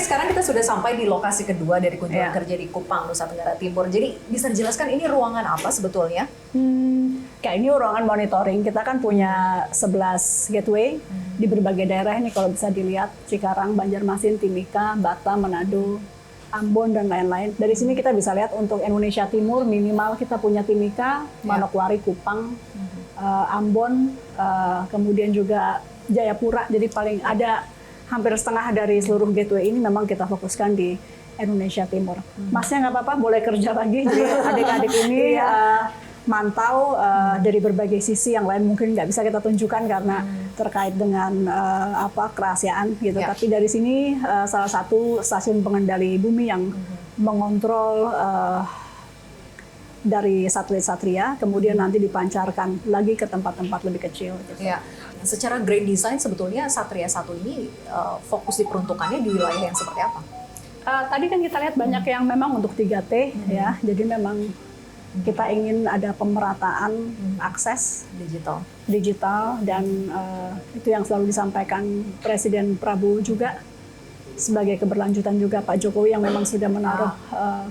sekarang kita sudah sampai di lokasi kedua dari kunjungan kerja di Kupang, Nusa Tenggara Timur. Jadi bisa dijelaskan ini ruangan apa sebetulnya? Kayak ini ruangan monitoring. Kita kan punya 11 gateway di berbagai daerah ini kalau bisa dilihat. Cikarang, Banjarmasin, Timika, Batam, Manado, Ambon, dan lain-lain. Dari sini kita bisa lihat untuk Indonesia Timur minimal kita punya Timika, Manokwari, Kupang, Ambon, kemudian juga Jayapura. Jadi paling ada hampir setengah dari seluruh gateway ini memang kita fokuskan di Indonesia Timur. Masnya nggak apa-apa, boleh kerja lagi. Jadi adik-adik ini mantau dari berbagai sisi yang lain mungkin nggak bisa kita tunjukkan karena terkait dengan kerahasiaan gitu. Tapi dari sini salah satu stasiun pengendali bumi yang mengontrol dari satelit Satria, kemudian nanti dipancarkan lagi ke tempat-tempat lebih kecil. Gitu. Ya. Secara grand design sebetulnya Satria 1 ini fokus diperuntukannya di wilayah yang seperti apa? Tadi kan kita lihat banyak yang memang untuk 3T ya, jadi memang kita ingin ada pemerataan akses digital dan itu yang selalu disampaikan Presiden Prabowo juga sebagai keberlanjutan juga Pak Jokowi yang memang sudah menaruh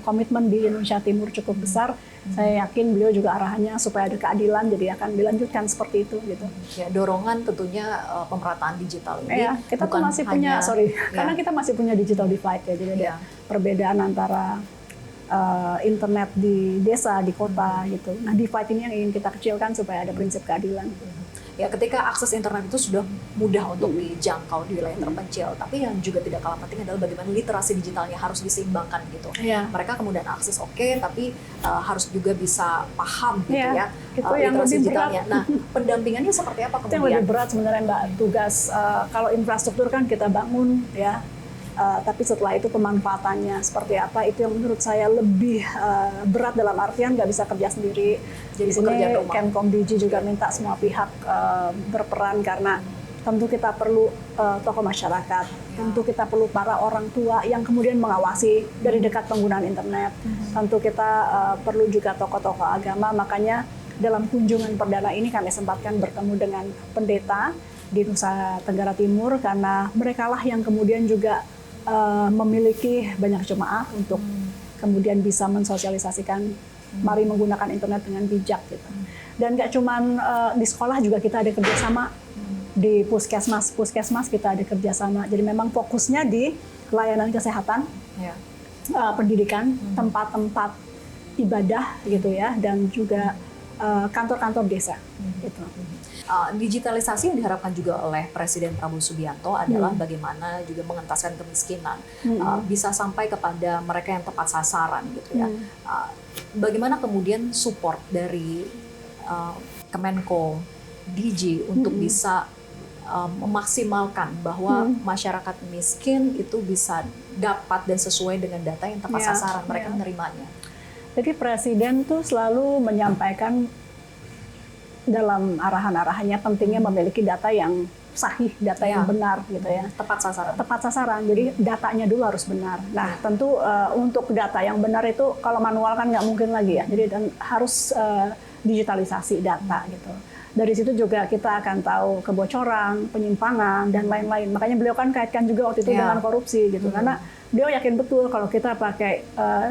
komitmen di Indonesia Timur cukup besar. Saya yakin beliau juga arahannya supaya ada keadilan, jadi akan dilanjutkan seperti itu gitu. Ya, dorongan tentunya pemerataan digital ini. Ya, kita tuh masih punya, karena kita masih punya digital divide ya, jadi ada perbedaan antara internet di desa, di kota gitu. Nah, divide ini yang ingin kita kecilkan supaya ada prinsip keadilan. Ya, ketika akses internet itu sudah mudah untuk dijangkau di wilayah terpencil, tapi yang juga tidak kalah penting adalah bagaimana literasi digitalnya harus diseimbangkan gitu. Mereka kemudian akses tapi harus juga bisa paham gitu literasi digitalnya. Nah, pendampingannya seperti apa kemudian? Itu yang lebih berat sebenarnya Mbak, tugas kalau infrastruktur kan kita bangun ya. Tapi setelah itu pemanfaatannya seperti apa, itu yang menurut saya lebih berat dalam artian nggak bisa kerja sendiri. Jadi sini Kemkomdigi juga minta semua pihak berperan karena tentu kita perlu tokoh masyarakat, tentu kita perlu para orang tua yang kemudian mengawasi dari dekat penggunaan internet, tentu kita perlu juga tokoh-tokoh agama. Makanya dalam kunjungan perdana ini kami sempatkan bertemu dengan pendeta di Nusa Tenggara Timur karena merekalah yang kemudian juga memiliki banyak jemaah untuk kemudian bisa mensosialisasikan mari menggunakan internet dengan bijak gitu. Dan nggak cuman di sekolah juga kita ada kerjasama, di puskesmas kita ada kerjasama. Jadi memang fokusnya di layanan kesehatan, pendidikan, tempat-tempat ibadah gitu ya, dan juga kantor-kantor desa gitu. Digitalisasi yang diharapkan juga oleh Presiden Prabowo Subianto adalah bagaimana juga mengentaskan kemiskinan, bisa sampai kepada mereka yang tepat sasaran gitu ya. Bagaimana kemudian support dari Kemenko DG untuk bisa memaksimalkan bahwa masyarakat miskin itu bisa dapat dan sesuai dengan data yang tepat sasaran mereka menerimanya. Jadi Presiden tuh selalu menyampaikan dalam arahan-arahannya pentingnya memiliki data yang sahih, data yang benar gitu ya. Tepat sasaran. Jadi datanya dulu harus benar. Nah, tentu untuk data yang benar itu kalau manual kan nggak mungkin lagi ya. Jadi harus digitalisasi data gitu. Dari situ juga kita akan tahu kebocoran, penyimpangan dan lain-lain. Makanya beliau kan kaitkan juga waktu itu dengan korupsi gitu. Karena beliau yakin betul kalau kita pakai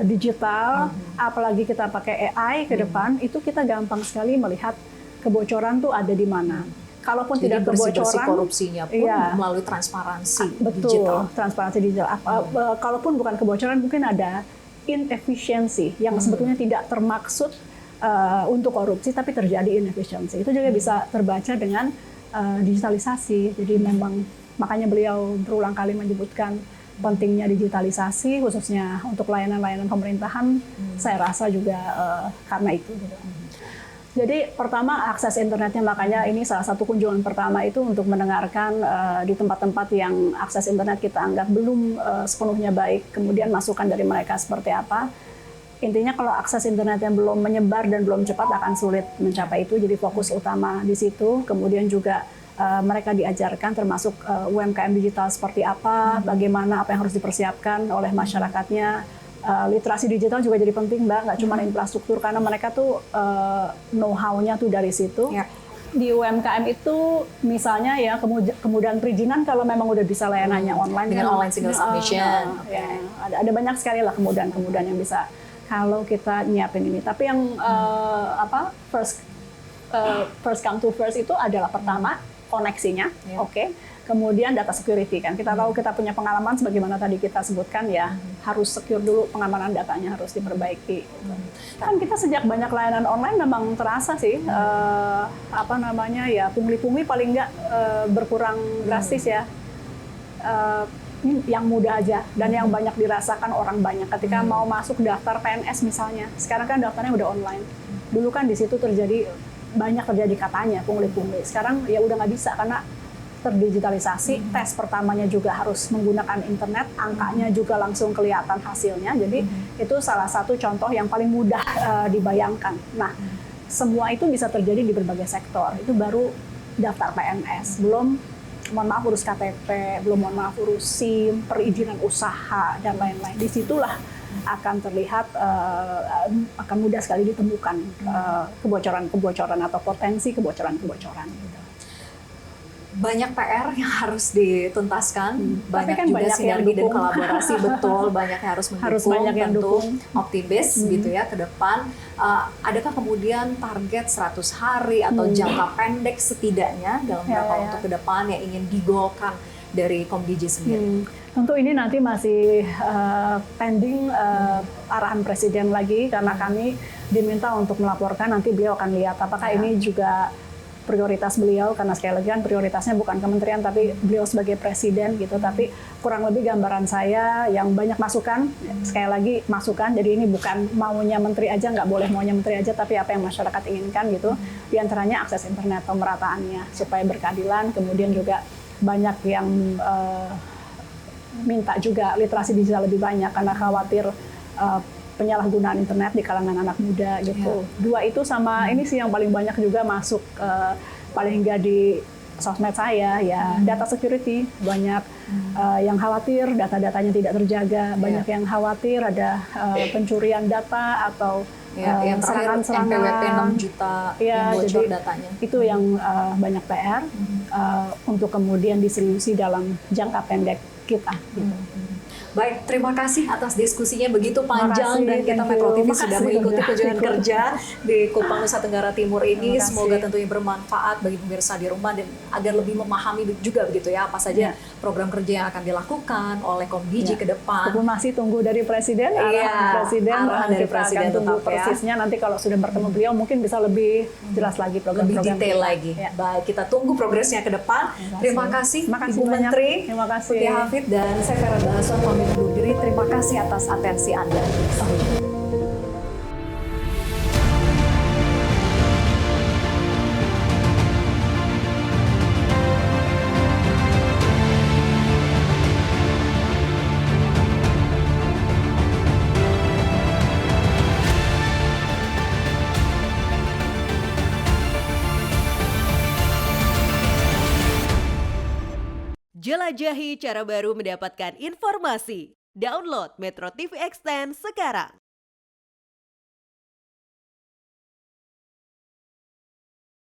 digital, apalagi kita pakai AI ke depan, itu kita gampang sekali melihat kebocoran tuh ada di mana. Kalaupun tidak kebocoran, korupsinya pun melalui transparansi digital. Transparansi digital. Kalaupun bukan kebocoran, mungkin ada inefisiensi yang sebetulnya tidak termaksud untuk korupsi, tapi terjadi inefisiensi. Itu juga bisa terbaca dengan digitalisasi. Jadi memang makanya beliau berulang kali menyebutkan pentingnya digitalisasi, khususnya untuk layanan-layanan pemerintahan. Saya rasa juga karena itu. Gitu. Jadi pertama akses internetnya, makanya ini salah satu kunjungan pertama itu untuk mendengarkan di tempat-tempat yang akses internet kita anggap belum sepenuhnya baik, kemudian masukan dari mereka seperti apa. Intinya kalau akses internet yang belum menyebar dan belum cepat akan sulit mencapai itu, jadi fokus utama di situ. Kemudian juga mereka diajarkan termasuk UMKM digital seperti apa, bagaimana apa yang harus dipersiapkan oleh masyarakatnya. Literasi digital juga jadi penting Mbak, nggak cuma infrastruktur karena mereka tuh know-how-nya tuh dari situ. di UMKM itu misalnya ya kemudahan perizinan kalau memang udah bisa layanannya online dengan kan, online single submission. Ya, ada banyak sekali lah kemudahan yang bisa kalau kita nyiapin ini. Tapi yang first come to first itu adalah pertama koneksinya, oke. Kemudian data security kan, kita tahu kita punya pengalaman sebagaimana tadi kita sebutkan ya, harus secure dulu, pengamanan datanya harus diperbaiki. Kan kita sejak banyak layanan online memang terasa sih, pungli-pungli paling nggak berkurang drastis ya. Yang mudah aja dan yang banyak dirasakan orang banyak ketika mau masuk daftar PNS misalnya. Sekarang kan daftarnya udah online. Dulu kan di situ banyak terjadi katanya pungli-pungli. Sekarang ya udah nggak bisa karena terdigitalisasi, tes pertamanya juga harus menggunakan internet, angkanya juga langsung kelihatan hasilnya. Jadi itu salah satu contoh yang paling mudah dibayangkan. Nah, semua itu bisa terjadi di berbagai sektor. Itu baru daftar PNS, belum mohon maaf urus KTP, belum mohon maaf urus SIM, perizinan usaha dan lain-lain. Disitulah akan terlihat akan mudah sekali ditemukan kebocoran-kebocoran atau potensi kebocoran-kebocoran. Banyak PR yang harus dituntaskan, banyak kan juga banyak sinergi dan kolaborasi, betul, banyak yang harus mendukung, banyak yang tentu dukung. optimis gitu ya ke depan. Adakah kemudian target 100 hari atau jangka pendek setidaknya dalam beberapa waktu ke depan yang ingin digolkan dari Komdigi sendiri? Tentu ini nanti masih pending arahan Presiden lagi karena kami diminta untuk melaporkan, nanti beliau akan lihat apakah ini juga prioritas beliau, karena sekali lagi kan prioritasnya bukan kementerian tapi beliau sebagai presiden gitu. Tapi kurang lebih gambaran saya yang banyak masukan, sekali lagi masukan, jadi ini bukan maunya menteri aja, nggak boleh maunya menteri aja, tapi apa yang masyarakat inginkan gitu. Di antaranya akses internet, pemerataannya supaya berkeadilan, kemudian juga banyak yang minta juga literasi digital lebih banyak karena khawatir penyalahgunaan internet di kalangan anak muda gitu. Dua itu sama ini sih yang paling banyak juga masuk paling nggak di sosmed saya ya, data security, banyak yang khawatir data-datanya tidak terjaga, banyak yang khawatir ada pencurian data atau yang terakhir NPWP 6 juta yang bocor datanya. Itu yang banyak PR untuk kemudian diseriusi dalam jangka pendek kita. Gitu. Baik, terima kasih atas diskusinya begitu panjang dan kita Metro TV sudah mengikuti kunjungan kerja di Kupang Nusa Tenggara Timur ini. Semoga tentunya bermanfaat bagi pemirsa di rumah dan agar lebih memahami juga begitu ya apa saja program kerja yang akan dilakukan oleh Komdigi ke depan. Kita masih tunggu dari Presiden, arahan dari Presiden tunggu persisnya. Nanti kalau sudah bertemu beliau mungkin bisa lebih jelas lagi program-program lebih detail lagi. Baik, kita tunggu progresnya ke depan. Terima kasih Ibu Menteri, terima kasih Putih Hafid dan saya Vera Dahason pamit undur diri. Terima kasih atas atensi Anda. Jelajahi cara baru mendapatkan informasi. Download Metro TV Extend sekarang.